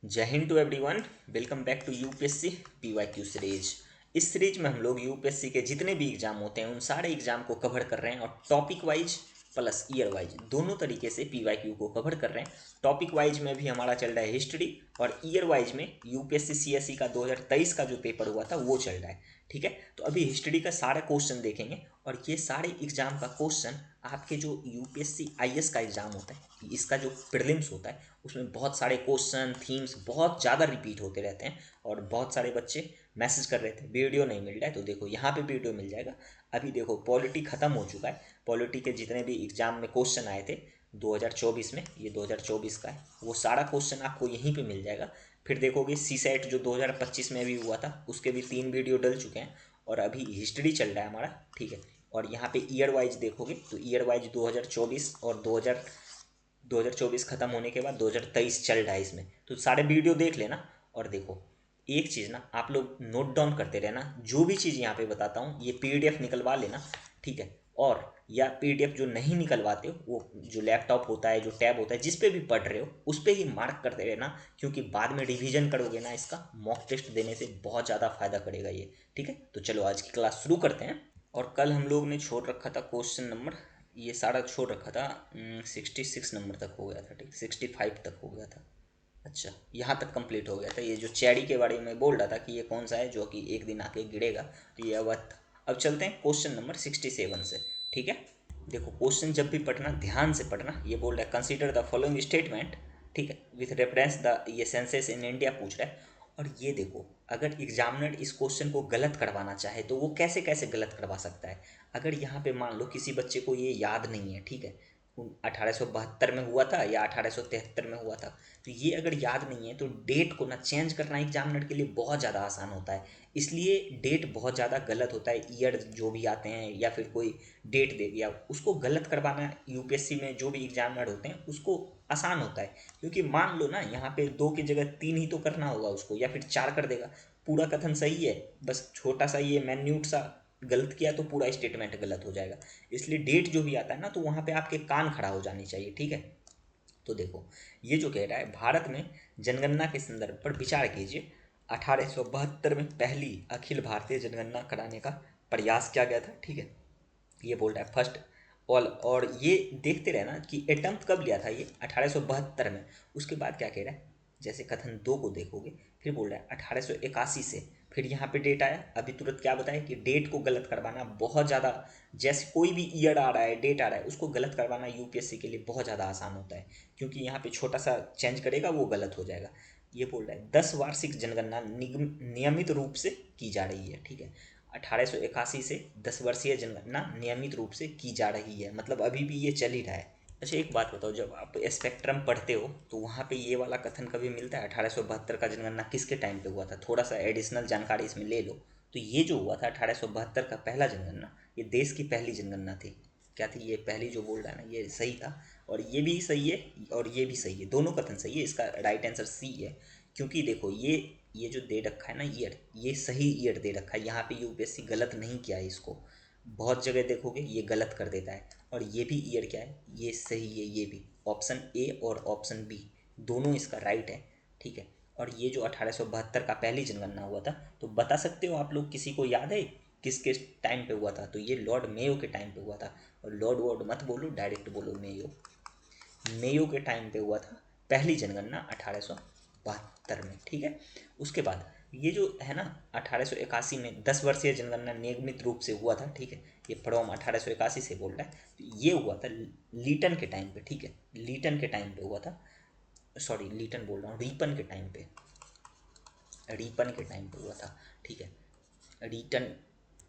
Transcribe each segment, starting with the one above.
जय Hind to everyone. Welcome back to UPSC PYQ series. इस series में हम लोग यूपीएससी के जितने भी एग्जाम होते हैं उन सारे एग्जाम को कवर कर रहे हैं और topic wise plus year wise दोनों तरीके से पीवाईक्यू को कवर कर रहे हैं। टॉपिक वाइज में भी हमारा चल रहा है हिस्ट्री और ईयर वाइज में यूपीएससी सीएसई का 2023 का जो पेपर हुआ था वो चल रहा है। ठीक है, तो अभी हिस्ट्री का सारा क्वेश्चन देखेंगे और ये सारे एग्जाम का क्वेश्चन आपके जो यूपीएससी आईएएस का एग्जाम होता है इसका जो प्रीलिम्स होता है उसमें बहुत सारे क्वेश्चन थीम्स बहुत ज़्यादा रिपीट होते रहते हैं और बहुत सारे बच्चे मैसेज कर रहे थे वीडियो नहीं मिल रहा है, तो देखो यहाँ पे वीडियो मिल जाएगा। अभी देखो पॉलिटी ख़त्म हो चुका है। पॉलिटी के जितने भी एग्जाम में क्वेश्चन आए थे 2024 में, ये 2024 का है, वो सारा क्वेश्चन आपको यहीं पे मिल जाएगा। फिर देखोगे सी सेट जो 2025 में भी हुआ था उसके भी 3 वीडियो डल चुके हैं और अभी हिस्ट्री चल रहा है हमारा। ठीक है, और यहाँ पे ईयर वाइज देखोगे तो ईयर वाइज 2024 और 2024 खत्म होने के बाद 2023 चल रहा है इसमें, तो सारे वीडियो देख लेना। और देखो एक चीज़ ना आप लोग नोट डाउन करते रहना, जो भी चीज़ यहाँ पे बताता हूँ ये पीडीएफ निकलवा लेना। ठीक है, और या पीडीएफ जो नहीं निकलवाते हो वो जो लैपटॉप होता है जो टैब होता है जिस पे भी पढ़ रहे हो उस पे ही मार्क करते रहना, क्योंकि बाद में रिवीजन करोगे ना इसका मॉक टेस्ट देने से बहुत ज़्यादा फायदा करेगा ये। ठीक है, तो चलो आज की क्लास शुरू करते हैं। और कल हम लोग ने छोड़ रखा था क्वेश्चन नंबर, ये सारा छोड़ रखा था 66 नंबर तक हो गया था। ठीक, 65 तक हो गया था। अच्छा, यहाँ तक कंप्लीट हो गया था। ये जो चैडी के बारे में बोल रहा था कि ये कौन सा है जो कि एक दिन आके गिरेगा, तो ये अवध। अब चलते हैं क्वेश्चन नंबर 67 से। ठीक है, देखो क्वेश्चन जब भी पढ़ना ध्यान से पढ़ना। ये बोल रहा है कंसीडर द फॉलोइंग स्टेटमेंट, ठीक है, विथ रेफरेंस द, ये सेंसस इन इंडिया पूछ रहा है। और ये देखो अगर एग्जामिनर इस क्वेश्चन को गलत करवाना चाहे तो वो कैसे कैसे गलत करवा सकता है। अगर यहाँ पे मान लो किसी बच्चे को ये याद नहीं है, ठीक है, 1872 में हुआ था या 1873 में हुआ था, तो ये अगर याद नहीं है तो डेट को ना चेंज करना एग्जामिनर के लिए बहुत ज़्यादा आसान होता है। इसलिए डेट बहुत ज़्यादा गलत होता है। ईयर जो भी आते हैं या फिर कोई डेट दे दिया उसको गलत करवाना यूपीएससी में जो भी एग्जामिनर होते हैं उसको आसान होता है, क्योंकि मान लो ना यहाँ पे 2 की जगह 3 ही तो करना होगा उसको, या फिर 4 कर देगा। पूरा कथन सही है, बस छोटा सा ये मैन्यूट सा गलत किया तो पूरा स्टेटमेंट गलत हो जाएगा। इसलिए डेट जो भी आता है ना तो वहाँ पे आपके कान खड़ा हो जानी चाहिए। ठीक है, तो देखो ये जो कह रहा है भारत में जनगणना के संदर्भ पर विचार कीजिए। 1872 में पहली अखिल भारतीय जनगणना कराने का प्रयास किया गया था। ठीक है, ये बोल रहा है फर्स्ट ऑल, और ये देखते रहना कि अटेम्प्ट कब लिया था ये 1872 में। उसके बाद क्या कह रहा है, जैसे कथन 2 को देखोगे फिर बोल रहा है 1881 से, फिर यहाँ पे डेट आया। अभी तुरंत क्या बताया कि डेट को गलत करवाना बहुत ज़्यादा, जैसे कोई भी ईयर आ रहा है डेट आ रहा है उसको गलत करवाना यूपीएससी के लिए बहुत ज़्यादा आसान होता है, क्योंकि यहाँ पे छोटा सा चेंज करेगा वो गलत हो जाएगा। ये बोल रहा है 10 वार्षिक जनगणना नियमित रूप से की जा रही है। ठीक है, 1881 से 10 वर्षीय जनगणना नियमित रूप से की जा रही है, मतलब अभी भी ये चल ही रहा है। अच्छा एक बात बताओ, जब आप स्पेक्ट्रम पढ़ते हो तो वहाँ पे ये वाला कथन कभी मिलता है 1872 का जनगणना किसके टाइम पे हुआ था? थोड़ा सा एडिशनल जानकारी इसमें ले लो। तो ये जो हुआ था 1872 का पहला जनगणना, ये देश की पहली जनगणना थी। क्या थी ये पहली जो बोल रहा है ना, ये सही था। और ये भी सही है और ये भी सही है, दोनों कथन सही है। इसका राइट आंसर सी है, क्योंकि देखो ये जो दे रखा है ना ईयर, ये सही ईयर दे रखा है। यहाँ पे यूपीएससी गलत नहीं किया है इसको। बहुत जगह देखोगे ये गलत कर देता है। और ये भी ईयर क्या है, ये सही है। ये भी ऑप्शन ए और ऑप्शन बी दोनों इसका राइट है। ठीक है, और ये जो 1872 का पहली जनगणना हुआ था, तो बता सकते हो आप लोग, किसी को याद है किस किस टाइम पे हुआ था? तो ये लॉर्ड मेयो के टाइम पे हुआ था। और लॉर्ड वॉर्ड मत बोलो, डायरेक्ट बोलो मेयो। मेयो के टाइम पे हुआ था पहली जनगणना 1872 में। ठीक है, उसके बाद ये जो है ना 1881 में 10 वर्षीय जनगणना नियमित रूप से हुआ था। ठीक है, ये फ्रॉम 1881 से बोल रहा है, तो ये हुआ था लीटन के टाइम पे। ठीक है, लीटन के टाइम पे हुआ था, सॉरी लीटन बोल रहा हूँ, रीपन के टाइम पे, रीपन के टाइम पे हुआ था। ठीक है, रीटन,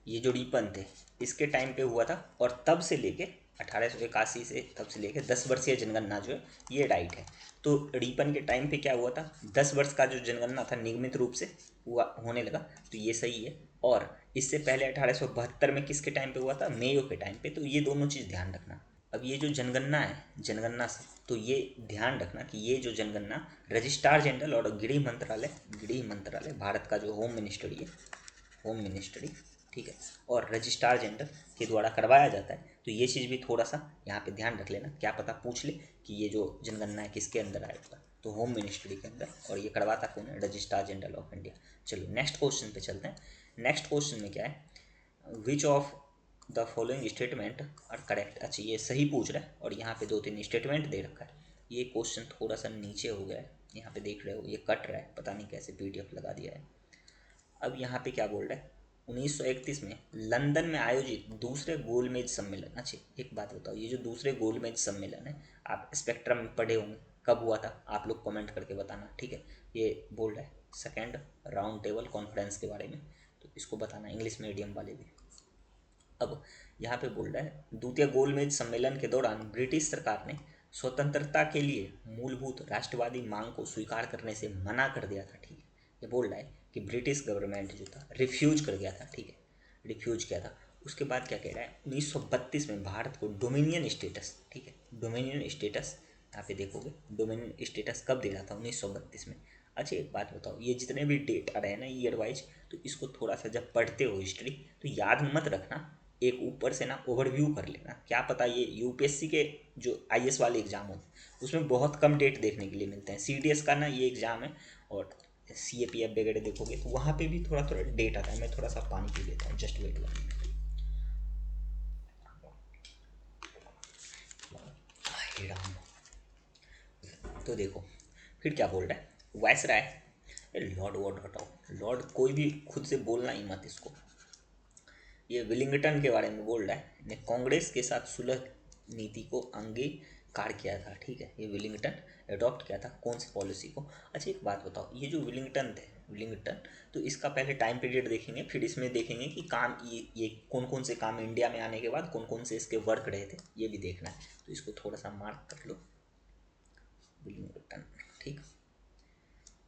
ये जो रीपन थे इसके टाइम पे हुआ था। और तब से लेके 1881 से तब से लेके 10 वर्षीय जनगणना जो है ये राइट है। तो रीपन के टाइम पे क्या हुआ था, 10 वर्ष का जो जनगणना था नियमित रूप से हुआ होने लगा, तो ये सही है। और इससे पहले 1872 में किसके टाइम पे हुआ था? मेयो के टाइम पे। तो ये दोनों चीज़ ध्यान रखना। अब ये जो जनगणना है, जनगणना से तो ये ध्यान रखना कि ये जो जनगणना रजिस्ट्रार जनरल और गृह मंत्रालय भारत का जो होम मिनिस्ट्री है, होम मिनिस्ट्री, ठीक है, और रजिस्ट्रार जनरल के द्वारा करवाया जाता है। तो ये चीज़ भी थोड़ा सा यहाँ पे ध्यान रख लेना, क्या पता पूछ ले कि ये जो जनगणना है किसके अंदर आएगा। तो होम मिनिस्ट्री के अंदर, और ये करवाता कौन है? Registrar general of India. चलो नेक्स्ट क्वेश्चन पे चलते हैं। नेक्स्ट क्वेश्चन में क्या है? Which of the following statement are correct. अच्छा ये सही पूछ रहा है, और यहाँ पे 2-3 स्टेटमेंट दे रखा है। ये क्वेश्चन थोड़ा सा नीचे हो गया है, यहाँ पे देख रहे हो ये कट रहा है, पता नहीं कैसे PDF लगा दिया है। अब यहाँ पे क्या बोल रहा है? 1931 में लंदन में आयोजित दूसरे गोलमेज सम्मेलन। अच्छा एक बात बताओ, ये जो दूसरे गोलमेज सम्मेलन है, आप स्पेक्ट्रम में पढ़े होंगे, कब हुआ था? आप लोग कमेंट करके बताना, ठीक है। ये बोल रहा है सेकेंड राउंड टेबल कॉन्फ्रेंस के बारे में, तो इसको बताना इंग्लिश मीडियम वाले भी। अब यहाँ पे बोल रहा है द्वितीय गोलमेज सम्मेलन के दौरान ब्रिटिश सरकार ने स्वतंत्रता के लिए मूलभूत राष्ट्रवादी मांग को स्वीकार करने से मना कर दिया था, ठीक है। ये बोल रहा है कि ब्रिटिश गवर्नमेंट जो था रिफ्यूज कर गया था, ठीक है, रिफ्यूज किया था। उसके बाद क्या कह रहा है? 1932 में भारत को डोमिनियन स्टेटस, ठीक है, डोमिनियन स्टेटस, यहाँ पे देखोगे डोमिनियन स्टेटस कब दे रहा था? 1932 में। अच्छा एक बात बताओ, ये जितने भी डेट आ रहे हैं ना ईयर वाइज, तो इसको थोड़ा सा जब पढ़ते हो हिस्ट्री तो याद मत रखना, एक ऊपर से ना ओवरव्यू कर लेना। क्या पता ये यूपीएससी के जो IAS वाले एग्जाम होते हैं उसमें बहुत कम डेट देखने के लिए मिलते हैं। CDS का ना ये एग्जाम है, और CAPF वगैरह देखोगे तो वहाँ पे भी थोड़ा थोड़ा डेट आता है। मैं थोड़ा सा पानी पी लेता हूँ, जस्ट वेट 1 मिनट। हे राम। तो देखो फिर क्या बोल रहा है? वायसराय, लॉर्ड वर्ड हटाओ, लॉर्ड कोई भी खुद से बोलना ही मत इसको। ये विलिंगटन के बारे में बोल रहा है, ने कांग्रेस के साथ सुलह नीति को अंगीकार किया था, ठीक है। ये विलिंगटन अडॉप्ट किया था कौन सी पॉलिसी को? अच्छा एक बात बताओ, ये जो विलिंगटन थे, विलिंगटन, तो इसका पहले टाइम पीरियड देखेंगे, फिर इसमें देखेंगे कि काम ये कौन कौन से काम इंडिया में आने के बाद कौन कौन से इसके वर्क रहे थे, ये भी देखना है। तो इसको थोड़ा सा मार्क कर लो, विलिंगटन, ठीक।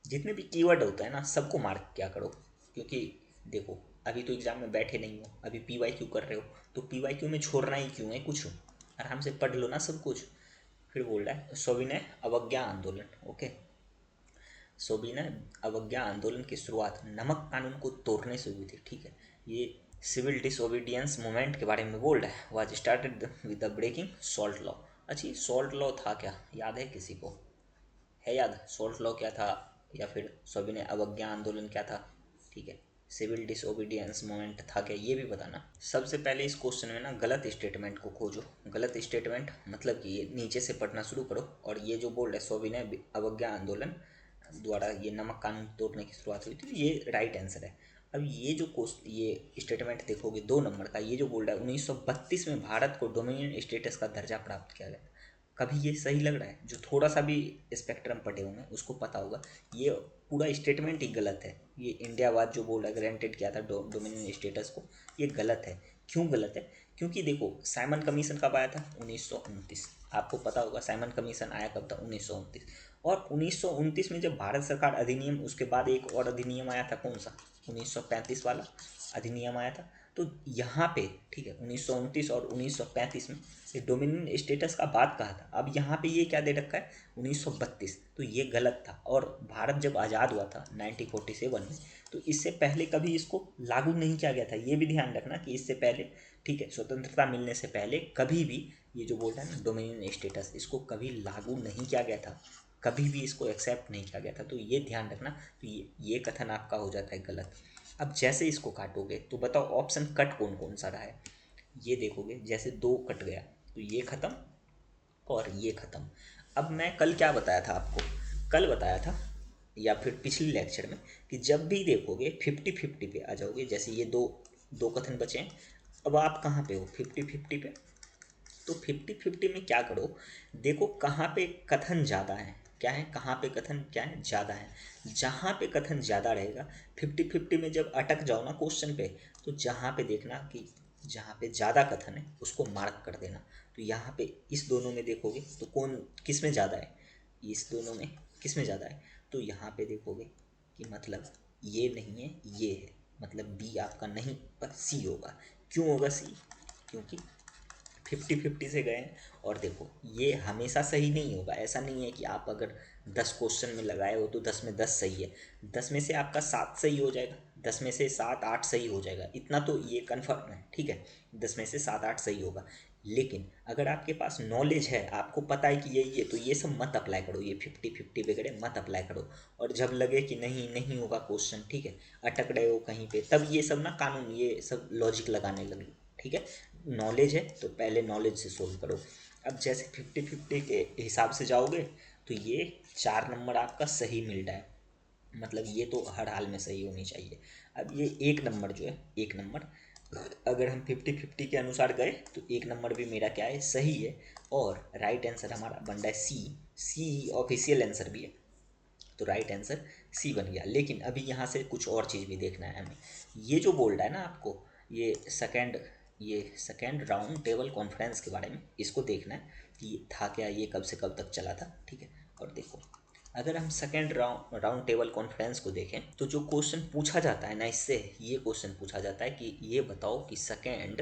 जितने भी कीवर्ड होता है ना सबको मार्क क्या करो, क्योंकि देखो अभी तो एग्जाम में बैठे नहीं हो, अभी PYQ कर रहे हो, तो PYQ में छोड़ना ही क्यों है? कुछ आराम से पढ़ लो ना सब कुछ। फिर बोल रहा है सविनय अवज्ञा आंदोलन, ओके। सविनय अवज्ञा आंदोलन की शुरुआत नमक कानून को तोड़ने से हुई थी, ठीक है। ये सिविल डिसओबीडियंस मूवमेंट के बारे में बोल रहा है, was started with the breaking salt law. अच्छी सॉल्ट लॉ था क्या, याद है किसी को? है याद सॉल्ट लॉ क्या था, या फिर सविनय अवज्ञा आंदोलन क्या था, ठीक है। सिविल डिसओबीडियंस मूवमेंट था क्या, ये भी बताना। सबसे पहले इस क्वेश्चन में ना गलत स्टेटमेंट को खोजो। गलत स्टेटमेंट मतलब कि ये नीचे से पढ़ना शुरू करो, और ये जो बोल रहे सविनय अवज्ञा आंदोलन द्वारा ये नमक कानून तोड़ने की शुरुआत हुई थी, ये राइट आंसर है। अब ये जो ये स्टेटमेंट देखोगे 2 नंबर का, ये जो बोल रहा है 1932 में भारत को डोमिनियन स्टेटस का दर्जा प्राप्त किया गया, कभी ये सही लग रहा है? जो थोड़ा सा भी स्पेक्ट्रम पढ़े होंगे उसको पता होगा ये पूरा स्टेटमेंट ही गलत है। ये इंडियावाद जो बोल रहा है ग्रांटेड किया था डोमिनियन स्टेटस को, ये गलत है। क्यों गलत है? क्योंकि देखो साइमन कमीशन कब आया था? 1929। आपको पता होगा साइमन कमीशन आया कब था? 1929। और 1929 में जब भारत सरकार अधिनियम, उसके बाद एक और अधिनियम आया था, कौन सा? 1935 वाला अधिनियम आया था। तो यहाँ पे ठीक है 1929 और 1935 में ये डोमिनियन स्टेटस का बात कहा था। अब यहाँ पे ये क्या दे रखा है? 1932। तो ये गलत था। और भारत जब आज़ाद हुआ था 1947 में, तो इससे पहले कभी इसको लागू नहीं किया गया था। ये भी ध्यान रखना कि इससे पहले, ठीक है, स्वतंत्रता मिलने से पहले कभी भी ये जो बोल रहा है ना डोमिनियन स्टेटस, इसको कभी लागू नहीं किया गया था, कभी भी इसको एक्सेप्ट नहीं किया गया था। तो ये ध्यान रखना। तो ये कथन आपका हो जाता है गलत। अब जैसे इसको काटोगे तो बताओ ऑप्शन कट कौन कौन सा रहा है? ये देखोगे जैसे 2 कट गया तो ये ख़त्म और ये ख़त्म। अब मैं कल क्या बताया था आपको? कल बताया था या फिर पिछले लेक्चर में कि जब भी देखोगे 50-50 पे आ जाओगे। जैसे ये दो दो कथन बचे हैं, अब आप कहाँ पे हो? 50-50 पे। तो 50-50 में क्या करो, देखो कहाँ पे कथन ज़्यादा है, क्या है, कहाँ पे कथन क्या है, ज़्यादा है। जहाँ पे कथन ज़्यादा रहेगा 50-50 में जब अटक जाओ ना क्वेश्चन पे, तो जहाँ पे देखना कि जहाँ पे ज़्यादा कथन है उसको मार्क कर देना। तो यहाँ पे इस दोनों में देखोगे तो कौन किस में ज़्यादा है? इस दोनों में किस में ज़्यादा है? तो यहाँ पे देखोगे कि मतलब ये नहीं है, ये है, मतलब B आपका नहीं पर C होगा। क्यों होगा C? क्योंकि 50-50 से गए हैं। और देखो ये हमेशा सही नहीं होगा, ऐसा नहीं है कि आप अगर 10 क्वेश्चन में लगाए हो तो 10 में 10 सही है, 10 में से आपका 7 सही हो जाएगा, 10 में से 7-8 सही हो जाएगा, इतना तो ये कन्फर्म है, ठीक है, 10 में से 7-8 सही होगा। लेकिन अगर आपके पास नॉलेज है, आपको पता है कि ये तो ये सब मत अप्लाई करो, ये 50-50 वगैरह मत अप्लाई करो। और जब लगे कि नहीं नहीं होगा क्वेश्चन, ठीक है, अटक रहे हो कहीं पे, तब ये सब ना कानून, ये सब लॉजिक लगाने लगे, ठीक है। नॉलेज है तो पहले नॉलेज से सोल्व करो। अब जैसे 50-50 के हिसाब से जाओगे तो ये 4 नंबर आपका सही मिल रहा है, मतलब ये तो हर हाल में सही होनी चाहिए। अब ये 1 नंबर जो है, 1 नंबर अगर हम 50-50 के अनुसार गए तो 1 नंबर भी मेरा क्या है, सही है। और राइट आंसर हमारा बन रहा है सी। सी ऑफिशियल आंसर भी है, तो राइट आंसर सी बन गया। लेकिन अभी यहाँ से कुछ और चीज़ भी देखना है हमें। ये जो बोल रहा है ना आपको, ये सेकेंड राउंड टेबल कॉन्फ्रेंस के बारे में, इसको देखना है कि ये था क्या, ये कब से कब तक चला था, ठीक है। और देखो, अगर हम सेकेंड राउंड टेबल कॉन्फ्रेंस को देखें तो जो क्वेश्चन पूछा जाता है ना, इससे ये क्वेश्चन पूछा जाता है कि ये बताओ कि सेकेंड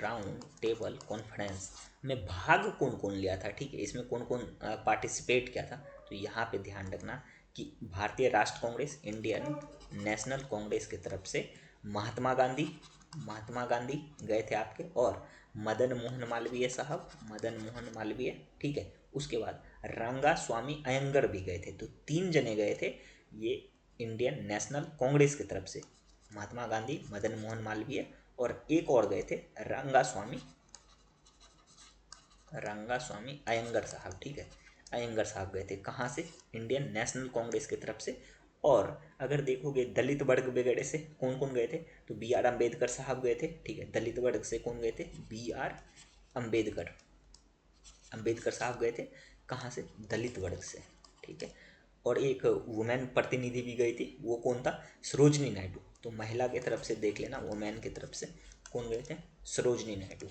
राउंड टेबल कॉन्फ्रेंस में भाग कौन कौन लिया था, ठीक है, इसमें कौन कौन पार्टिसिपेट किया था। तो यहाँ पे ध्यान रखना कि भारतीय राष्ट्र कांग्रेस, इंडियन नेशनल कांग्रेस की तरफ से महात्मा गांधी गए थे आपके, और मदन मोहन मालवीय, ठीक है। उसके बाद रंगा स्वामी अयंगर भी गए थे, तो 3 जने गए थे ये इंडियन नेशनल कांग्रेस की तरफ से, महात्मा गांधी, मदन मोहन मालवीय, और एक और गए थे रंगा स्वामी अयंगर साहब, ठीक है। अयंगर साहब गए थे कहाँ से, इंडियन नेशनल कांग्रेस की तरफ से। और अगर देखोगे दलित वर्ग वगैरह से कौन कौन गए थे, तो बी आर अम्बेडकर साहब गए थे, ठीक है। दलित वर्ग से कौन गए थे, बी आर अम्बेडकर अम्बेडकर साहब गए थे, कहाँ से, दलित वर्ग से, ठीक है। और एक वुमेन प्रतिनिधि भी गई थी, वो कौन था, सरोजनी नायडू। तो महिला की तरफ से देख लेना, वुमेन की तरफ से कौन गए थे, सरोजनी नायडू,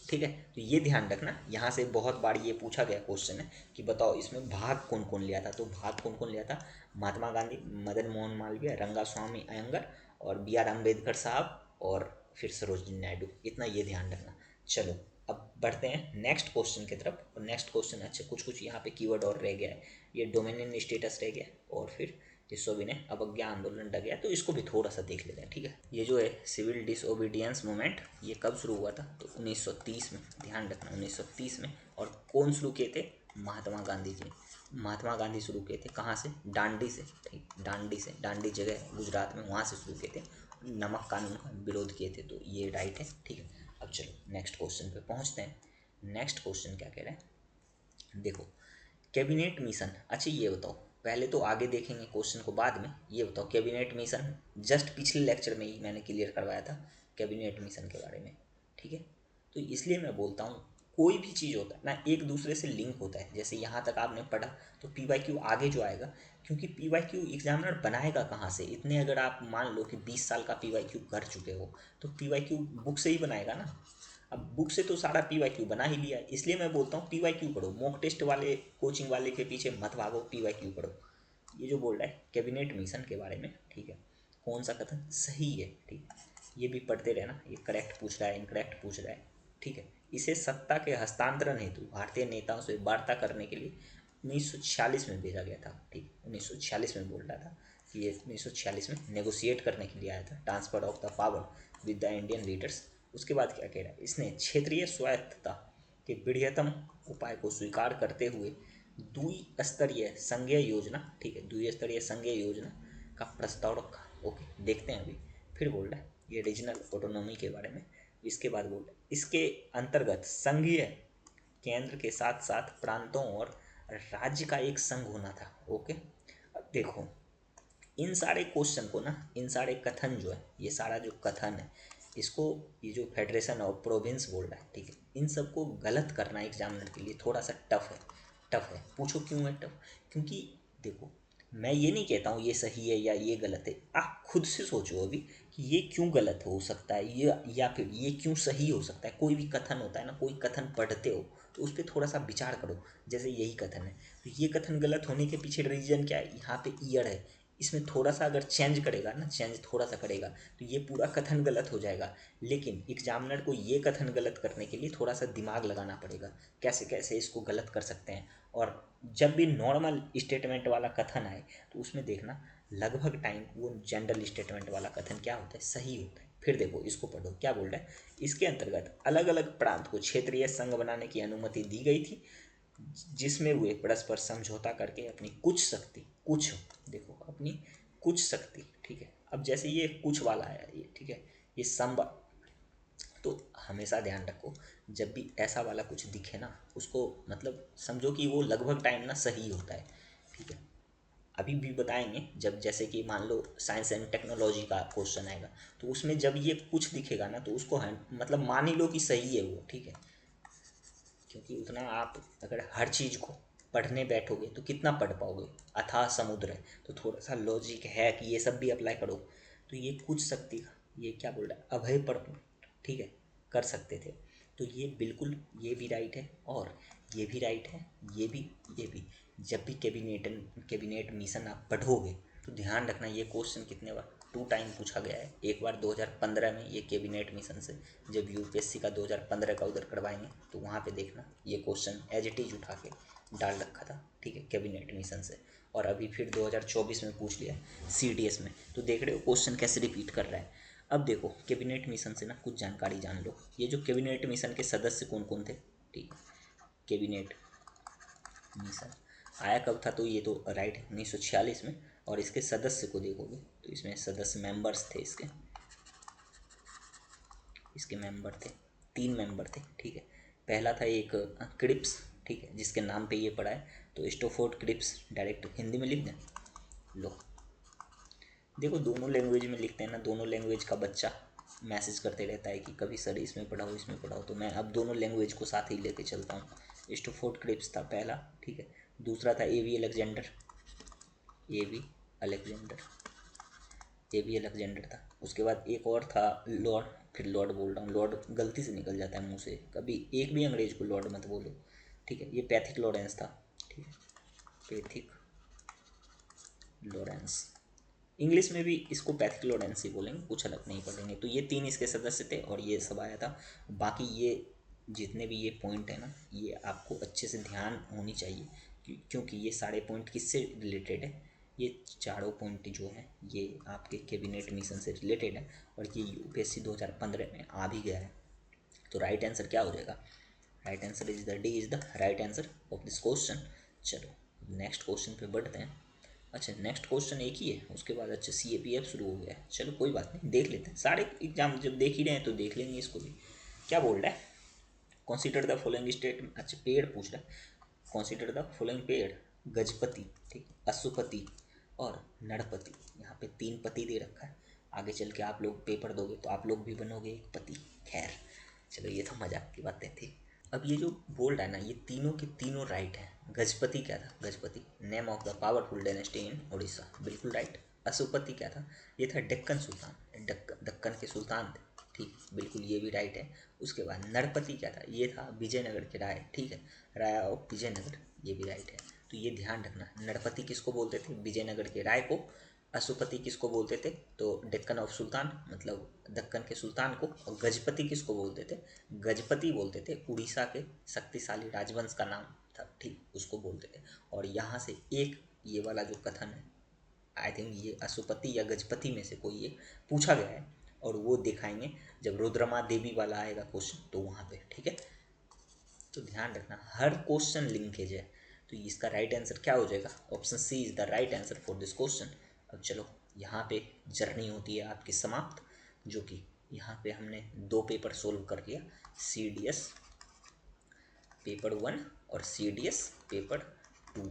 ठीक है। तो ये ध्यान रखना, यहाँ से बहुत बार ये पूछा गया क्वेश्चन है कि बताओ इसमें भाग कौन कौन लिया था। तो भाग कौन कौन लिया था, महात्मा गांधी, मदन मोहन मालवीय, रंगा स्वामी अयंगर, और बी आर अम्बेडकर साहब, और फिर सरोजनी नायडू। इतना ये ध्यान रखना। चलो अब बढ़ते हैं नेक्स्ट क्वेश्चन की तरफ। और नेक्स्ट क्वेश्चन, अच्छा कुछ कुछ यहाँ पे कीवर्ड और रह गया है, ये डोमिनियन स्टेटस रह गया, और फिर जिसको भी ने अवज्ञा आंदोलन डर गया, तो इसको भी थोड़ा सा देख लेते हैं, ठीक है। ये जो है सिविल डिसओबीडियंस मूवमेंट, ये कब शुरू हुआ था, तो 1930 में, ध्यान रखना 1930 में। और कौन शुरू किए थे, महात्मा गांधी जी। महात्मा गांधी शुरू किए थे कहाँ से, डांडी से, ठीक, डांडी जगह गुजरात में, वहाँ से शुरू किए थे। नमक कानून का विरोध किए थे, तो ये राइट है, ठीक है। अब चलो नेक्स्ट क्वेश्चन पे पहुँचते हैं। नेक्स्ट क्वेश्चन क्या कह रहे हैं, देखो, कैबिनेट मिशन। अच्छा ये बताओ, पहले तो आगे देखेंगे क्वेश्चन को बाद में, ये बताओ कैबिनेट मिशन, जस्ट पिछले लेक्चर में ही मैंने क्लियर करवाया था कैबिनेट मिशन के बारे में, ठीक है। तो इसलिए मैं बोलता हूँ, कोई भी चीज़ होता है ना एक दूसरे से लिंक होता है। जैसे यहाँ तक आपने पढ़ा, तो पी वाई क्यू आगे जो आएगा, क्योंकि पी वाई क्यू एग्जामिनर बनाएगा कहाँ से, इतने अगर आप मान लो कि 20 साल का पी वाई क्यू कर चुके हो, तो पी वाई क्यू बुक से ही बनाएगा ना। अब बुक से तो सारा पी वाई क्यू बना ही लिया है, इसलिए मैं बोलता हूँ पी वाई क्यू पढ़ो, मॉक टेस्ट वाले कोचिंग वाले के पीछे मत भागो, पी वाई क्यू पढ़ो। ये जो बोल रहा है कैबिनेट मिशन के बारे में, ठीक है, कौन सा कथन सही है, ठीक है, ये भी पढ़ते रहना। ये करेक्ट पूछ रहा है, इनकरेक्ट पूछ रहा है, ठीक है। इसे सत्ता के हस्तांतरण हेतु भारतीय नेताओं से वार्ता करने के लिए 1946 में भेजा गया था, ठीक, 1946 में बोल रहा था कि ये 1946 में नेगोशिएट करने के लिए आया था, transfer of the power with the Indian leaders. उसके बाद क्या कह रहा है, इसने क्षेत्रीय स्वायत्तता के विधेयतम उपाय को स्वीकार करते हुए द्विस्तरीय संघीय योजना, ठीक है, द्विस्तरीय संघीय योजना का प्रस्ताव रखा। ओके, देखते हैं अभी। फिर बोल रहा है ये रीजनल ऑटोनॉमी के बारे में। इसके बाद बोल रहा है इसके अंतर्गत संघीय केंद्र के साथ साथ प्रांतों और राज्य का एक संघ होना था। ओके, अब देखो इन सारे क्वेश्चन को ना, इन सारे कथन जो है, ये सारा जो कथन है, इसको ये जो फेडरेशन ऑफ प्रोविंस बोल रहा है, ठीक है, इन सबको गलत करना एग्जामिनर के लिए थोड़ा सा टफ है। पूछो क्यों है टफ, क्योंकि देखो मैं ये नहीं कहता हूँ ये सही है या ये गलत है, आप खुद से सोचो अभी कि ये क्यों गलत हो सकता है, ये या फिर ये क्यों सही हो सकता है। कोई भी कथन होता है ना, कोई कथन पढ़ते हो तो उस पर थोड़ा सा विचार करो। जैसे यही कथन है, तो ये कथन गलत होने के पीछे रीजन क्या है, यहाँ पे ईयर है, इसमें थोड़ा सा अगर चेंज करेगा ना, चेंज थोड़ा सा करेगा, तो ये पूरा कथन गलत हो जाएगा। लेकिन एग्जामिनर को ये कथन गलत करने के लिए थोड़ा सा दिमाग लगाना पड़ेगा, कैसे कैसे इसको गलत कर सकते हैं। और जब भी नॉर्मल स्टेटमेंट वाला कथन आए तो उसमें देखना लगभग टाइम वो जनरल स्टेटमेंट वाला कथन क्या होता है, सही होता है। फिर देखो इसको पढ़ो क्या बोल रहा है। इसके अंतर्गत अलग अलग प्रांत को क्षेत्रीय संघ बनाने की अनुमति दी गई थी, जिसमें वे परस्पर समझौता करके अपनी कुछ शक्ति, कुछ देखो अपनी कुछ शक्ति, ठीक है। अब जैसे ये कुछ वाला है ये, ठीक है, ये सम, तो हमेशा ध्यान रखो जब भी ऐसा वाला कुछ दिखे ना, उसको मतलब समझो कि वो लगभग टाइम ना सही होता है, ठीक है। अभी भी बताएंगे जब जैसे कि मान लो साइंस एंड टेक्नोलॉजी का क्वेश्चन आएगा, तो उसमें जब ये कुछ दिखेगा ना तो उसको मतलब मान ही लो कि सही है वो, ठीक है। क्योंकि उतना आप अगर हर चीज़ को पढ़ने बैठोगे तो कितना पढ़ पाओगे, अथाह समुद्र है, तो थोड़ा सा लॉजिक है कि ये सब भी अप्लाई करो। तो ये कुछ शक्ति का ये क्या बोल रहा है, अभय पर, ठीक है, कर सकते थे। तो ये बिल्कुल ये भी राइट है और ये भी राइट है, ये भी जब भी कैबिनेट मिशन आप पढ़ोगे तो ध्यान रखना ये क्वेश्चन कितने बार 2 टाइम पूछा गया है। एक बार 2015 में ये कैबिनेट मिशन से, जब यूपीएससी का 2015 का उधर करवाएंगे तो वहाँ पे देखना ये क्वेश्चन एज इट इज उठा के डाल रखा था, ठीक है, कैबिनेट मिशन से। और अभी फिर 2024 में पूछ लिया सीडीएस में, तो देख रहे हो क्वेश्चन कैसे रिपीट कर रहा है। अब देखो कैबिनेट मिशन से ना कुछ जानकारी जान लो। ये जो कैबिनेट मिशन के सदस्य कौन कौन थे, ठीक, कैबिनेट मिशन आया कब था, तो ये तो राइट है 1946 में। और इसके सदस्य को देखोगे तो इसमें सदस्य मेंबर्स थे इसके मेंबर थे, 3 मेंबर थे, ठीक है। पहला था एक क्रिप्स, ठीक है, जिसके नाम पे ये पड़ा है, तो स्टोफोर्ड क्रिप्स, डायरेक्ट हिंदी में लिख दें। लो देखो दोनों लैंग्वेज में लिखते हैं ना, दोनों लैंग्वेज का बच्चा मैसेज करते रहता है कि कभी सर इसमें पढ़ाओ, तो मैं अब दोनों लैंग्वेज को साथ ही लेके चलता हूँ। स्टोफोर्ड क्रिप्स था पहला, ठीक है। दूसरा था एवी अलेक्जेंडर, एवी अलेक्जेंडर एवी अलेक्जेंडर था। उसके बाद एक और था लॉर्ड, फिर लॉर्ड बोल रहा हूँ, लॉर्ड गलती से निकल जाता है मुंह से, कभी एक भी अंग्रेज को लॉर्ड मत बोलो, ठीक है। ये पैथिक लॉरेंस था, ठीक है, पैथिक लॉरेंस। इंग्लिश में भी इसको पैथिक लॉरेंस ही बोलेंगे, कुछ अलग नहीं पढ़ेंगे। तो ये 3 इसके सदस्य थे और ये सब आया था। बाकी ये जितने भी ये पॉइंट है ना, ये आपको अच्छे से ध्यान होनी चाहिए, क्योंकि ये सारे पॉइंट किससे रिलेटेड है, ये चारों पॉइंट जो है ये आपके कैबिनेट मिशन से रिलेटेड है और ये यूपीएससी 2015 में आ भी गया है। तो राइट आंसर क्या हो जाएगा, right answer is the D, is the right answer of this question. चलो नेक्स्ट क्वेश्चन पे बढ़ते हैं। अच्छा नेक्स्ट क्वेश्चन एक ही है, उसके बाद अच्छा CAPF शुरू हो गया है। चलो कोई बात नहीं, देख लेते हैं, सारे एग्जाम जब देख ही रहे हैं तो देख लेंगे इसको भी। क्या बोल रहा है, कंसीडर द फॉलोइंग स्टेट, अच्छा पेड़ पूछ रहा है। कंसीडर द फॉलोइंग पेड़, गजपति, ठीक, अशुपति और नरपति। यहाँ पे 3 पति दे रखा है, आगे चल के आप लोग पेपर दोगे तो आप लोग भी बनोगे एक पति। खैर चलो ये तो मजाक की बातें थी। अब ये जो बोल रहा है ना, ये तीनों के तीनों राइट है। गजपति क्या था, Gajapati name of the powerful dynasty in Orissa, बिल्कुल राइट। अशुपति क्या था, ये था डेक्कन सुल्तान, दक्कन के सुल्तान थे, ठीक, बिल्कुल ये भी राइट है। उसके बाद नरपति क्या था, ये था विजयनगर के राय, ठीक है, राय ऑफ विजयनगर, ये भी राइट है। तो ये ध्यान रखना, नरपति किसको बोलते थे, विजयनगर के राय को। अशुपति किसको बोलते थे, तो डेक्कन ऑफ सुल्तान मतलब दक्कन के सुल्तान को। और गजपति किसको बोलते थे, गजपति बोलते थे उड़ीसा के शक्तिशाली राजवंश का नाम था, ठीक, उसको बोलते थे। और यहाँ से एक ये वाला जो कथन है, आई थिंक ये अशुपति या गजपति में से कोई एक पूछा गया है, और वो दिखाएंगे जब रुद्रमा देवी वाला आएगा क्वेश्चन, तो वहाँ पे, ठीक है। तो ध्यान रखना हर क्वेश्चन लिंकेज है। तो इसका राइट आंसर क्या हो जाएगा, option C is the right answer for this question. अब चलो यहाँ पे जर्नी होती है आपकी समाप्त, जो कि यहाँ पे हमने 2 पेपर सोल्व कर लिया, CDS पेपर 1 और CDS पेपर 2,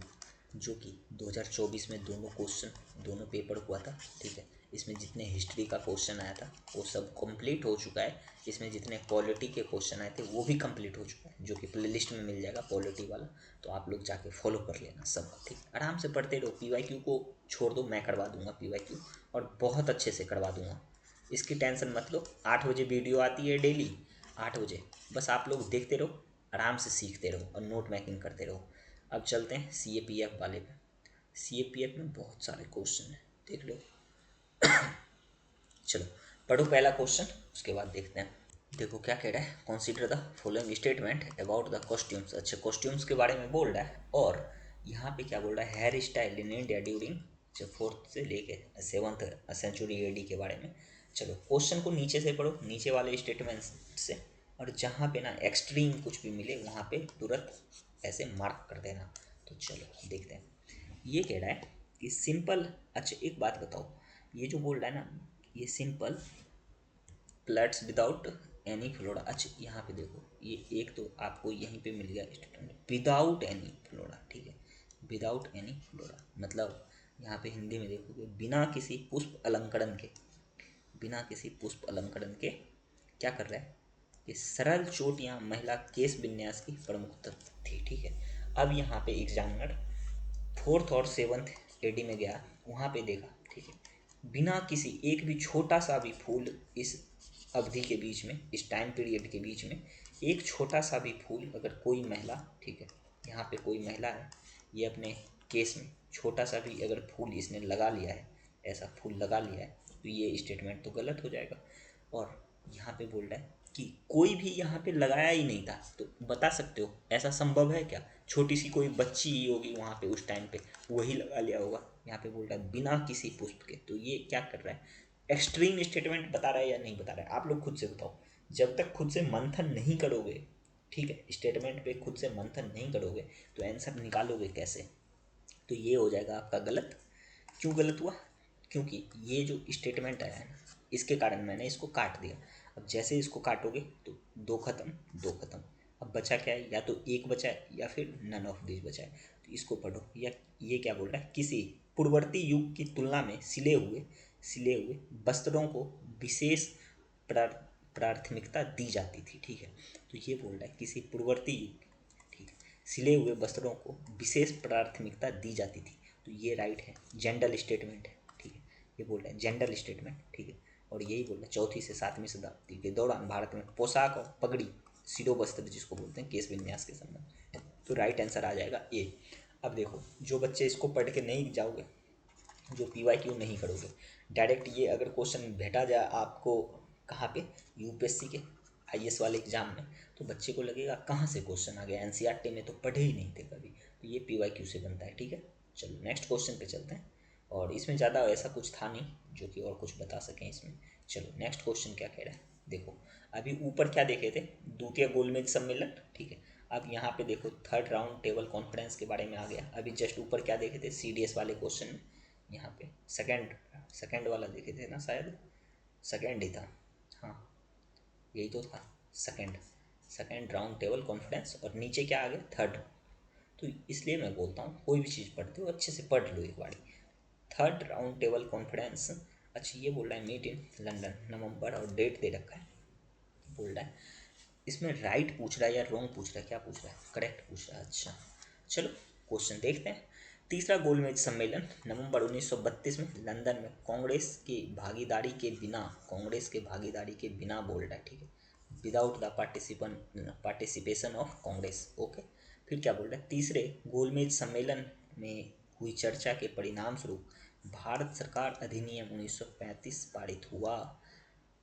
जो कि 2024 में दोनों क्वेश्चन दोनों पेपर हुआ था, ठीक है। इसमें जितने हिस्ट्री का क्वेश्चन आया था वो सब कंप्लीट हो चुका है। इसमें जितने पॉलिटी के क्वेश्चन आए थे वो भी कंप्लीट हो चुका है, जो कि प्लेलिस्ट में मिल जाएगा पॉलिटी वाला, तो आप लोग जाके फॉलो कर लेना सब, ठीक, आराम से पढ़ते रहो। PYQ को छोड़ दो, मैं करवा दूंगा PYQ, और बहुत अच्छे से करवा दूंगा, इसकी टेंशन मत लो। 8 बजे वीडियो आती है डेली, 8 बजे, बस आप लोग देखते रहो, आराम से सीखते रहो और नोट मेकिंग करते रहो। अब चलते हैं CAPF वाले पे। CAPF में बहुत सारे क्वेश्चन हैं, देख लो। चलो पढ़ो पहला क्वेश्चन, उसके बाद देखते हैं। देखो क्या कह रहा है, consider the following statement about the costumes. अच्छा कॉस्ट्यूम्स के बारे में बोल रहा है, और यहाँ पे क्या बोल रहा है, hair style in India during 4th से लेके 7th सेंचुरी AD के बारे में। चलो क्वेश्चन को नीचे से पढ़ो, नीचे वाले स्टेटमेंट से, और जहाँ पे ना एक्सट्रीम कुछ भी मिले वहाँ पे तुरंत ऐसे मार्क कर देना। तो चलो देखते हैं। ये कह रहा है कि सिंपल, अच्छा एक बात बताओ, ये जो बोल रहा है ना, ये simple floods without any flora. अच्छा यहाँ पे देखो, ये एक तो आपको यहीं पे मिल गया स्टेटमेंट विदाउट एनी फ्लोरा, ठीक है, विदाउट एनी फ्लोरा मतलब यहाँ पे हिंदी में देखोगे बिना किसी पुष्प अलंकरण के, बिना किसी पुष्प अलंकरण के क्या कर रहा है, कि सरल चोट या महिला केस विन्यास की प्रमुखता थी, ठीक है। अब यहाँ पे एग्जामिनर फोर्थ और सेवन्थ एडी में गया, वहाँ पे देखा, ठीक है, बिना किसी एक भी छोटा सा भी फूल इस अवधि के बीच में, इस टाइम पीरियड के बीच में एक छोटा सा भी फूल अगर कोई महिला, ठीक है, यहाँ पे कोई महिला है, ये अपने केस में छोटा सा भी अगर फूल इसने लगा लिया है, ऐसा फूल लगा लिया है, तो ये स्टेटमेंट तो गलत हो जाएगा। और यहाँ पे बोल रहा है कि कोई भी यहाँ पे लगाया ही नहीं था, तो बता सकते हो ऐसा संभव है क्या, छोटी सी कोई बच्ची ही होगी वहाँ पे उस टाइम पे, वही लगा लिया होगा। यहाँ पे बोल रहा है बिना किसी पुष्प के, तो ये क्या कर रहा है, एक्सट्रीम स्टेटमेंट बता रहा है या नहीं बता रहा है, आप लोग खुद से बताओ। जब तक खुद से मंथन नहीं करोगे, ठीक है, स्टेटमेंट पे खुद से मंथन नहीं करोगे तो आंसर निकालोगे कैसे। तो ये हो जाएगा आपका गलत। क्यों गलत हुआ, क्योंकि ये जो स्टेटमेंट आया है ना, इसके कारण मैंने इसको काट दिया। अब जैसे इसको काटोगे तो दो खत्म, दो खत्म, अब बचा क्या है, या तो एक बचा है या फिर नन ऑफ दिस बचा है। तो इसको पढ़ो, या ये क्या बोल रहा है, किसी पूर्ववर्ती युग की तुलना में सिले हुए वस्त्रों को विशेष प्राथमिकता दी जाती थी, ठीक है। तो ये बोल रहा है किसी पूर्ववर्ती युग, ठीक है, सिले हुए वस्त्रों को विशेष प्राथमिकता दी जाती थी। तो ये राइट है, जेंडर स्टेटमेंट है, ठीक है, ये बोल रहा है जेंडर स्टेटमेंट, ठीक है। और यही बोल रहा है 4वीं से 7वीं शताब्दी के दौरान भारत में पोशाक और पगड़ी, शिरोवस्त्र जिसको बोलते हैं, केश विन्यास के संबंध। तो राइट आंसर आ जाएगा ए। अब देखो, जो बच्चे इसको पढ़ के नहीं जाओगे, जो PYQ नहीं करोगे, डायरेक्ट ये अगर क्वेश्चन भेटा जाए आपको कहाँ पे, यूपीएससी के IAS वाले एग्जाम में, तो बच्चे को लगेगा कहाँ से क्वेश्चन आ गया, NCERT में तो पढ़े ही नहीं थे कभी। तो ये PYQ से बनता है, ठीक है। चलो नेक्स्ट क्वेश्चन पे चलते हैं, और इसमें ज़्यादा ऐसा कुछ था नहीं जो कि और कुछ बता सकें इसमें। चलो नेक्स्ट क्वेश्चन क्या कह रहा है, देखो अभी ऊपर क्या देखे थे, द्वितीय गोलमेज सम्मेलन, ठीक है। अब यहाँ पे देखो थर्ड राउंड टेबल कॉन्फ्रेंस के बारे में आ गया। अभी जस्ट ऊपर क्या देखे थे, CDS वाले क्वेश्चन में, यहाँ पे सेकंड वाला देखे थे ना, शायद सेकंड ही था, हाँ यही तो था, सेकंड राउंड टेबल कॉन्फ्रेंस, और नीचे क्या आ गया, थर्ड। तो इसलिए मैं बोलता हूँ कोई भी चीज़ पढ़ते हो अच्छे से पढ़ लो एक बार। थर्ड राउंड टेबल कॉन्फ्रेंस, अच्छा ये बोल रहा है मीट इन लंदन, नवंबर, और डेट दे रखा है, बोल रहा है इसमें राइट पूछ रहा है या रॉन्ग पूछ रहा है, क्या पूछ रहा है, करेक्ट पूछ रहा है। अच्छा चलो क्वेश्चन देखते हैं। तीसरा गोलमेज सम्मेलन नवंबर 1932 में लंदन में कांग्रेस के भागीदारी के बिना बोल रहा है, ठीक है, without the participation of Congress, okay. फिर क्या बोल रहा है, तीसरे गोलमेज सम्मेलन में हुई चर्चा के परिणाम स्वरूप भारत सरकार अधिनियम 1935 पारित हुआ।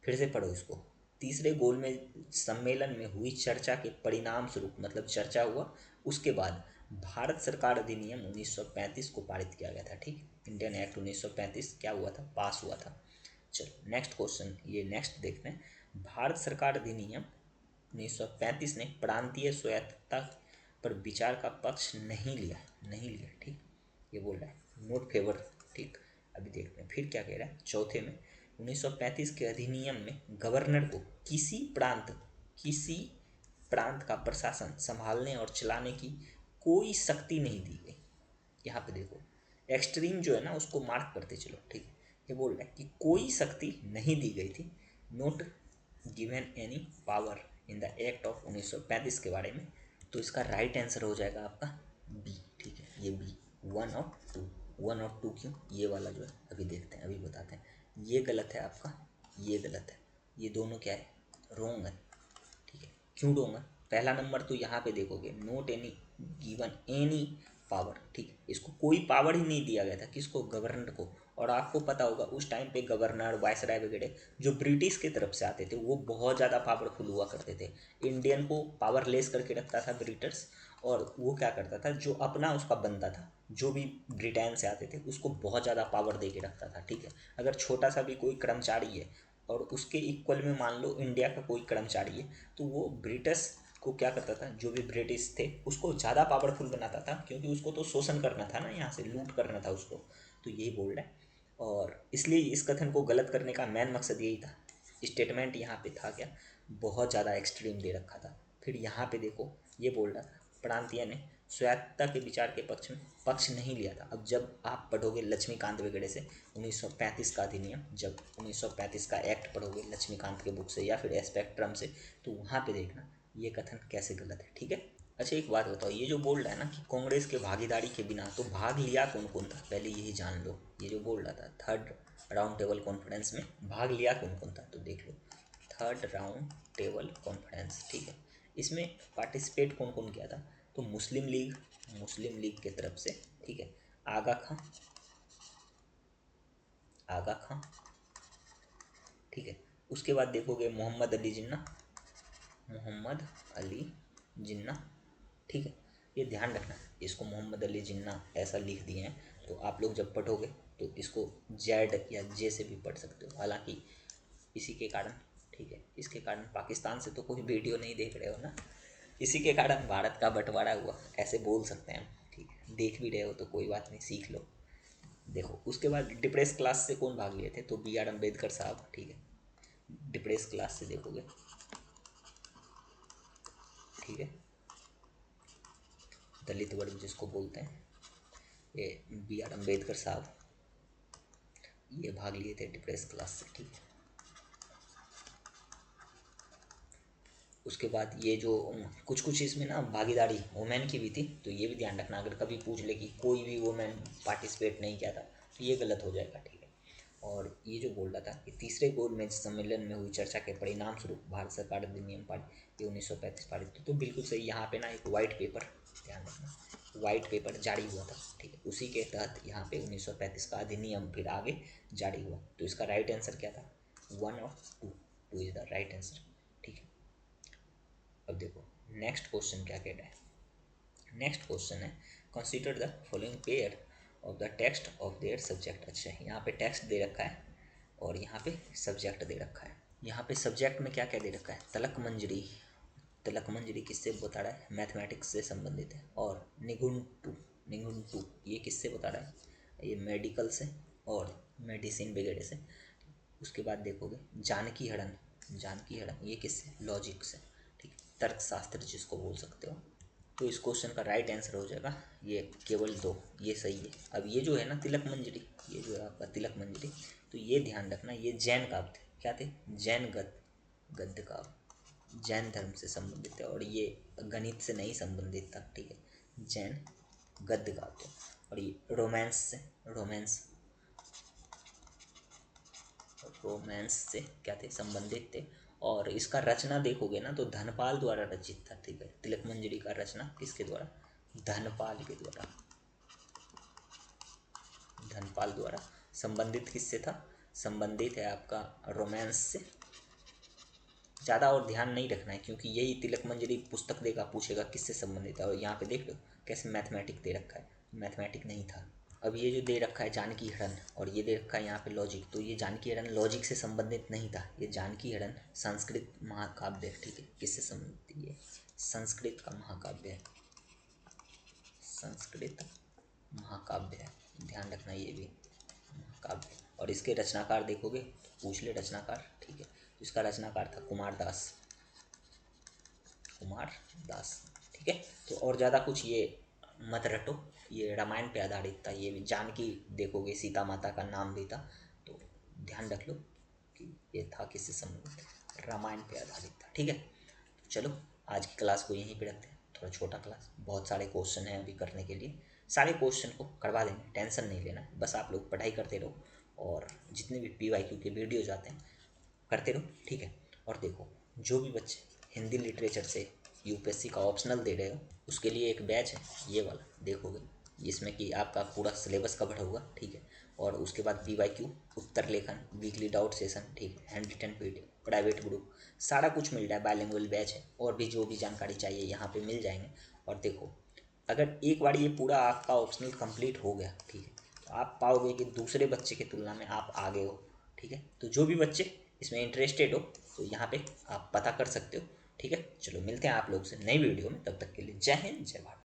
फिर से पढ़ो इसको, तीसरे गोल में सम्मेलन में हुई चर्चा के परिणाम स्वरूप, मतलब चर्चा हुआ उसके बाद भारत सरकार अधिनियम 1935 को पारित किया गया था, ठीक, इंडियन एक्ट 1935 क्या हुआ था, पास हुआ था। चलो नेक्स्ट क्वेश्चन, ये नेक्स्ट देखते हैं। भारत सरकार अधिनियम 1935 ने प्रांतीय स्वायत्तता पर विचार का पक्ष नहीं लिया, ठीक, ये बोल रहा है नोट फेवर, ठीक। अभी देखते हैं फिर क्या कह रहा है चौथे में, 1935 के अधिनियम में गवर्नर को किसी प्रांत का प्रशासन संभालने और चलाने की कोई शक्ति नहीं दी गई। यहाँ पे देखो एक्सट्रीम जो है ना उसको मार्क करते चलो, ठीक है। ये बोल रहा है कि कोई शक्ति नहीं दी गई थी, note given any power in the act of 1935 के बारे में। तो इसका राइट आंसर हो जाएगा आपका बी, ठीक है, ये बी, 1 और 2 क्यों, ये वाला जो है अभी देखते हैं, अभी बताते हैं। ये गलत है आपका, ये गलत है, ये दोनों क्या है, रोंग है, ठीक है। क्यों रोंग है, पहला नंबर तो यहाँ पे देखोगे note any given any power, ठीक, इसको कोई पावर ही नहीं दिया गया था, किसको, गवर्नर को। और आपको पता होगा उस टाइम पे गवर्नर वायसराय वगैरह जो ब्रिटिश की तरफ से आते थे वो बहुत ज़्यादा पावरफुल हुआ करते थे, इंडियन को पावरलेस करके रखता था ब्रिटिश। और वो क्या करता था, जो अपना उसका बंदा था, जो भी ब्रिटेन से आते थे उसको बहुत ज़्यादा पावर दे के रखता था, ठीक है। अगर छोटा सा भी कोई कर्मचारी है और उसके इक्वल में मान लो इंडिया का कोई कर्मचारी है, तो वो ब्रिटिश को क्या करता था, जो भी ब्रिटिश थे उसको ज़्यादा पावरफुल बनाता था, क्योंकि उसको तो शोषण करना था ना, यहाँ से लूट करना था उसको। तो यही बोल रहा है, और इसलिए इस कथन को गलत करने का मेन मकसद यही था। स्टेटमेंट यहाँ पे था क्या, बहुत ज़्यादा एक्सट्रीम दे रखा था। फिर यहाँ पे देखो ये बोल रहा था, प्रांतीय ने स्वायत्तता के विचार के पक्ष में पक्ष नहीं लिया था। अब जब आप पढ़ोगे लक्ष्मीकांत वगैरह से 1935 का अधिनियम, जब 1935 का एक्ट पढ़ोगे लक्ष्मीकांत के बुक से या फिर स्पेक्ट्रम से, तो वहाँ पे देखना ये कथन कैसे गलत है, ठीक है। अच्छा एक बात बताओ, ये जो बोल रहा है ना कि कांग्रेस के भागीदारी के बिना, तो भाग लिया कौन कौन था, पहले यही जान लो। ये जो बोल रहा था थर्ड राउंड टेबल कॉन्फ्रेंस में भाग लिया कौन कौन था, तो देख लो, थर्ड राउंड टेबल कॉन्फ्रेंस, ठीक है। इसमें पार्टिसिपेट कौन कौन किया था, तो मुस्लिम लीग के तरफ से, ठीक है, आगा खां, आगा खां, ठीक है। उसके बाद देखोगे मोहम्मद अली जिन्ना, मोहम्मद अली जिन्ना, ठीक है। ये ध्यान रखना, इसको मोहम्मद अली जिन्ना ऐसा लिख दिए हैं, तो आप लोग जब पढ़ोगे तो इसको जेड या जे से भी पढ़ सकते हो। हालांकि इसी के कारण, ठीक है, इसके कारण पाकिस्तान से तो कोई वीडियो नहीं देख रहे हो ना, इसी के कारण भारत का बंटवारा हुआ, ऐसे बोल सकते हैं हम, ठीक है। देख भी रहे हो तो कोई बात नहीं, सीख लो। देखो उसके बाद डिप्रेस क्लास से कौन भाग लिए थे, तो बी आर अम्बेडकर साहब, ठीक है। डिप्रेस क्लास से देखोगे, ठीक है, दलित वर्ग जिसको बोलते हैं, ये बी आर अम्बेडकर साहब ये भाग लिए थे डिप्रेस क्लास से, ठीक है। उसके बाद ये जो कुछ कुछ इसमें ना भागीदारी वुमेन की भी थी, तो ये भी ध्यान रखना, अगर कभी पूछ ले कि कोई भी वुमेन पार्टिसिपेट नहीं किया था, तो ये गलत हो जाएगा, ठीक है। और ये जो बोल रहा था कि तीसरे गोल में सम्मेलन में हुई चर्चा के परिणाम स्वरूप भारत सरकार अधिनियम पारित, ये 1935 पारित, तो बिल्कुल सही। यहाँ पे ना एक वाइट पेपर, ध्यान रखना, वाइट पेपर जारी हुआ था, ठीक है, उसी के तहत यहाँ पे 1935 का अधिनियम फिर आगे जारी हुआ। तो इसका राइट आंसर क्या था, 1 और 2, 2 इज द राइट आंसर, ठीक है। अब देखो नेक्स्ट क्वेश्चन क्या कह रहा है। नेक्स्ट क्वेश्चन है, consider the following pair of the text of their subject. अच्छा यहाँ पे टेक्स्ट दे रखा है और यहाँ पे सब्जेक्ट दे रखा है। यहाँ पे सब्जेक्ट में क्या क्या दे रखा है, तलक मंजरी, तलक मंजरी किससे बता रहा है, मैथमेटिक्स से संबंधित है। और निघुंटू, निघुंटू ये किससे बता रहा है, ये मेडिकल से और मेडिसिन वगैरह से। उसके बाद देखोगे जानकी हड़न, जानकी हड़न ये किससे, लॉजिक से, ठीक है, तर्कशास्त्र जिसको बोल सकते हो। तो इस क्वेश्चन का राइट आंसर हो जाएगा ये केवल 2, ये सही है। अब ये जो है ना तिलक मंजरी, ये जो है आपका तिलक मंजरी, तो ये ध्यान रखना ये जैन काव्य थे, क्या थे, जैन गद्य काव्य, जैन धर्म से संबंधित है, और ये गणित से नहीं संबंधित था, ठीक है, जैन गद्य काव्य थे। और ये रोमांस से, रोमांस से क्या थे, संबंधित थे। और इसका रचना देखोगे ना तो धनपाल द्वारा रचित था, ठीक है। तिलक मंजरी का रचना किसके द्वारा, धनपाल के द्वारा, धनपाल द्वारा। संबंधित किससे था, संबंधित है आपका रोमांस से। ज़्यादा और ध्यान नहीं रखना है, क्योंकि यही तिलक मंजरी पुस्तक देगा, पूछेगा किससे संबंधित है, और यहाँ पे देख लो कैसे मैथमेटिक दे रखा है, मैथमेटिक नहीं था। अब ये जो दे रखा है जानकी हरण, और ये दे रखा है यहाँ पे लॉजिक, तो ये जानकी हरण लॉजिक से संबंधित नहीं था, ये जानकी हरण संस्कृत महाकाव्य है, ठीक है। किससे संबंधित, ये संस्कृत का महाकाव्य है, संस्कृत महाकाव्य है, ध्यान रखना ये भी महाकाव्य। और इसके रचनाकार देखोगे तो पूछ ले रचनाकार, ठीक है, तो इसका रचनाकार था कुमार दास, कुमार दास, ठीक है। तो और ज़्यादा कुछ ये मत रटो, ये रामायण पे आधारित था। ये भी जानकी देखोगे सीता माता का नाम भी था, तो ध्यान रख लो कि ये था किससे संबंधित, रामायण पे आधारित था, ठीक है। चलो आज की क्लास को यहीं पे रखते हैं, थोड़ा छोटा क्लास, बहुत सारे क्वेश्चन हैं अभी करने के लिए, सारे क्वेश्चन को करवा देंगे, टेंशन नहीं लेना, बस आप लोग पढ़ाई करते रहो, और जितने भी PYQ के वीडियोज आते हैं करते रहो, ठीक है। और देखो जो भी बच्चे हिंदी लिटरेचर से UPSC का ऑप्शनल दे रहे हो, उसके लिए एक बैच है ये वाला, देखोगे जिसमें कि आपका पूरा सिलेबस कवर होगा, ठीक है। और उसके बाद PYQ, उत्तर लेखन, वीकली डाउट सेशन, ठीक है, hand written PDF, private group, सारा कुछ मिल रहा है, बायलिंगुअल बैच है, और भी जो भी जानकारी चाहिए यहाँ पे मिल जाएंगे। और देखो अगर एक बार ये पूरा आपका ऑप्शनल कंप्लीट हो गया, ठीक है, तो आप पाओगे कि दूसरे बच्चे की तुलना में आप आगे हो, ठीक है। तो जो भी बच्चे इसमें इंटरेस्टेड हो तो यहाँ पे आप पता कर सकते हो। ठीक है, चलो मिलते हैं आप लोग से नई वीडियो में, तब तक के लिए जय हिंद जय भारत।